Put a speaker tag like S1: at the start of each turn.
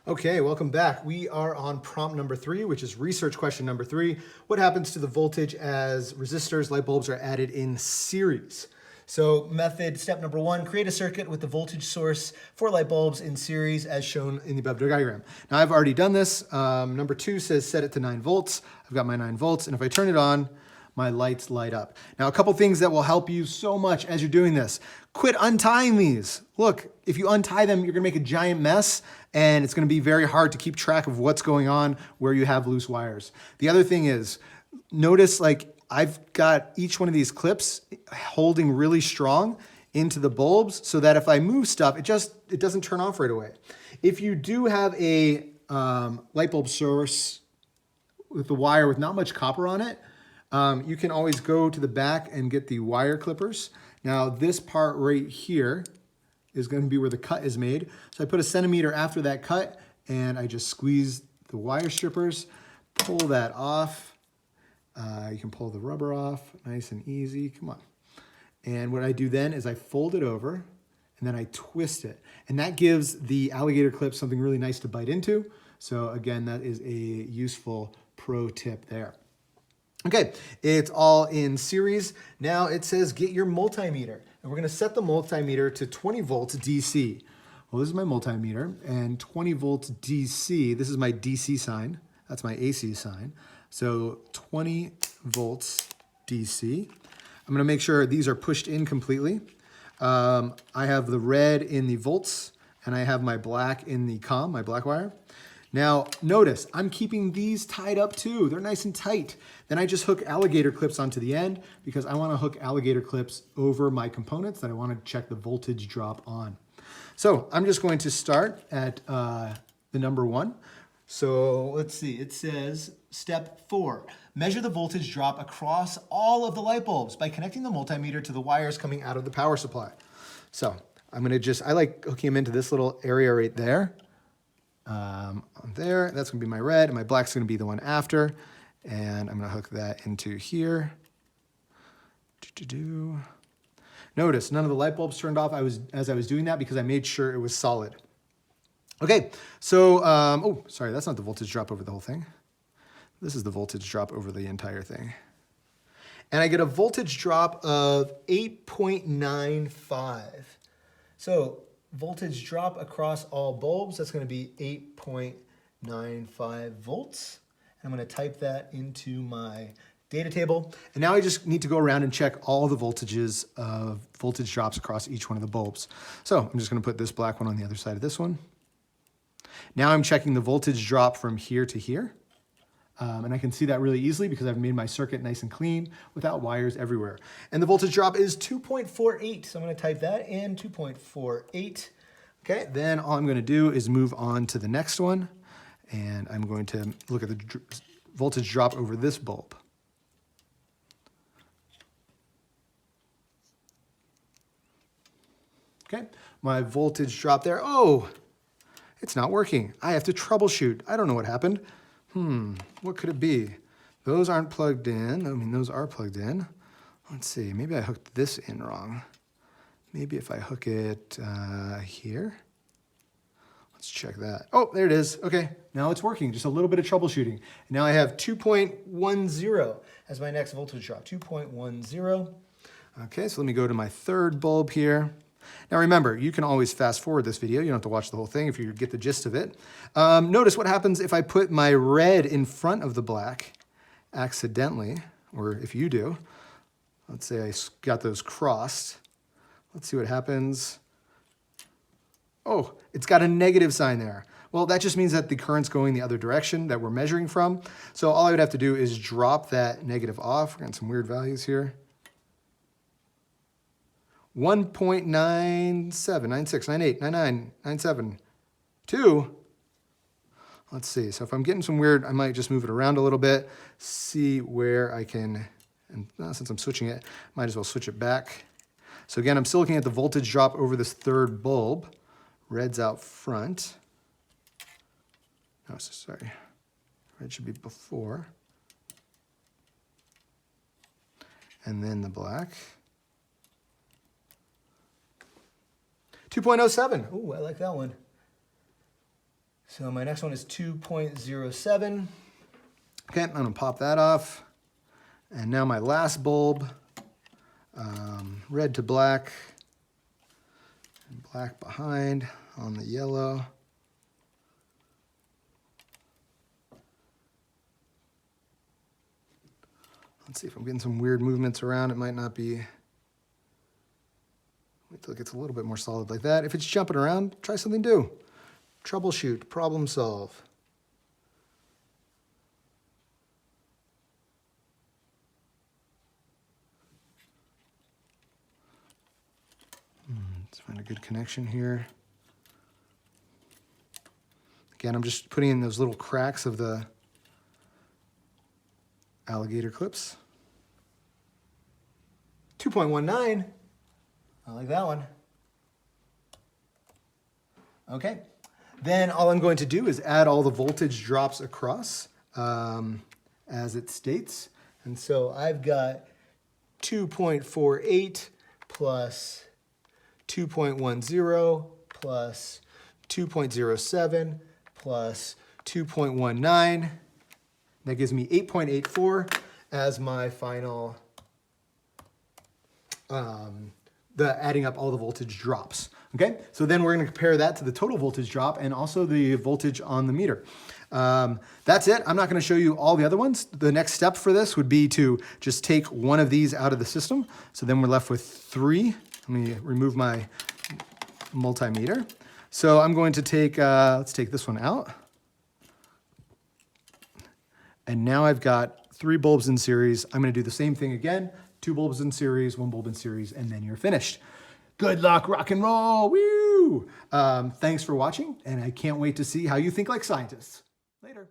S1: Okay, welcome back. We are on prompt number 3, which is research question number 3. What happens to the voltage as resistors, light bulbs are added in series? So method step number 1, create a circuit with the voltage source for light bulbs in series as shown in the above diagram. Now I've already done this. Number 2 says set it to 9 volts. I've got my 9 volts, and if I turn it on, my lights light up. Now, a couple things that will help you so much as you're doing this. Quit untying these. Look, if you untie them, you're gonna make a giant mess, and it's gonna be very hard to keep track of what's going on where you have loose wires. The other thing is, notice like I've got each one of these clips holding really strong into the bulbs so that if I move stuff, it doesn't turn off right away. If you do have a light bulb source with the wire with not much copper on it, you can always go to the back and get the wire clippers. Now this part right here is going to be where the cut is made. So I put a centimeter after that cut and I just squeeze the wire strippers, pull that off. You can pull the rubber off, nice and easy, come on. And what I do then is I fold it over and then I twist it. And that gives the alligator clip something really nice to bite into. So again, that is a useful pro tip there. Okay, it's all in series. Now it says get your multimeter. And we're gonna set the multimeter to 20 volts DC. Well, this is my multimeter, and 20 volts DC, this is my DC sign. That's my AC sign. So 20 volts DC. I'm gonna make sure these are pushed in completely. I have the red in the volts, and I have my black in the COM, my black wire. Now, notice, I'm keeping these tied up too. They're nice and tight. Then I just hook alligator clips onto the end because I want to hook alligator clips over my components that I want to check the voltage drop on. So I'm just going to start at the number 1. So let's see, it says step 4, measure the voltage drop across all of the light bulbs by connecting the multimeter to the wires coming out of the power supply. So I'm going to I like hooking them into this little area right there. There, that's gonna be my red, and my black's gonna be the one after, and I'm gonna hook that into here. Notice none of the light bulbs turned off as I was doing that because I made sure it was solid. Okay, so, oh, sorry, that's not the voltage drop over the whole thing. This is the voltage drop over the entire thing. And I get a voltage drop of 8.95. So, voltage drop across all bulbs, that's going to be 8.95 volts. I'm going to type that into my data table. And now I just need to go around and check all the voltages of voltage drops across each one of the bulbs. So I'm just going to put this black one on the other side of this one. Now I'm checking the voltage drop from here to here. And I can see that really easily because I've made my circuit nice and clean without wires everywhere. And the voltage drop is 2.48. So I'm going to type that in, 2.48. Okay, then all I'm going to do is move on to the next one. And I'm going to look at the voltage drop over this bulb. Okay, my voltage drop there. Oh, it's not working. I have to troubleshoot. I don't know what happened. What could it be? Those aren't plugged in. I mean, those are plugged in. Let's see, maybe I hooked this in wrong. Maybe if I hook it here. Let's check that. Oh, there it is. Okay, now it's working. Just a little bit of troubleshooting. And now I have 2.10 as my next voltage drop, 2.10. Okay, so let me go to my third bulb here. Now remember, you can always fast forward this video. You don't have to watch the whole thing if you get the gist of it. Notice what happens if I put my red in front of the black accidentally, or if you do. Let's say I got those crossed. Let's see what happens. Oh, it's got a negative sign there. Well, that just means that the current's going the other direction that we're measuring from. So all I would have to do is drop that negative off. We're getting some weird values here. 1.97, 96, 98, 99, 97, 2. Let's see, so if I'm getting some weird, I might just move it around a little bit, see where I can, and since I'm switching it, might as well switch it back. So again, I'm still looking at the voltage drop over this third bulb. Red's out front. Oh, sorry, red should be before. And then the black. 2.07. Ooh, I like that one. So my next one is 2.07. Okay, I'm gonna pop that off. And now my last bulb, red to black, and black behind on the yellow. Let's see if I'm getting some weird movements around. It might not be. Wait till it gets a little bit more solid like that. If it's jumping around, try something new. Troubleshoot, problem solve. Let's find a good connection here. Again, I'm just putting in those little cracks of the alligator clips. 2.19. I like that one. Okay. Then all I'm going to do is add all the voltage drops across as it states. And so I've got 2.48 plus 2.10 plus 2.07 plus 2.19. That gives me 8.84 as my final, adding up all the voltage drops. Okay, so then we're gonna compare that to the total voltage drop and also the voltage on the meter. That's it. I'm not gonna show you all the other ones. The next step for this would be to just take one of these out of the system. So then we're left with 3. Let me remove my multimeter. So I'm going to take, let's take this one out. And now I've got 3 bulbs in series. I'm gonna do the same thing again. 2 bulbs in series, 1 bulb in series, and then you're finished. Good luck, rock and roll, woo! Thanks for watching, and I can't wait to see how you think like scientists. Later.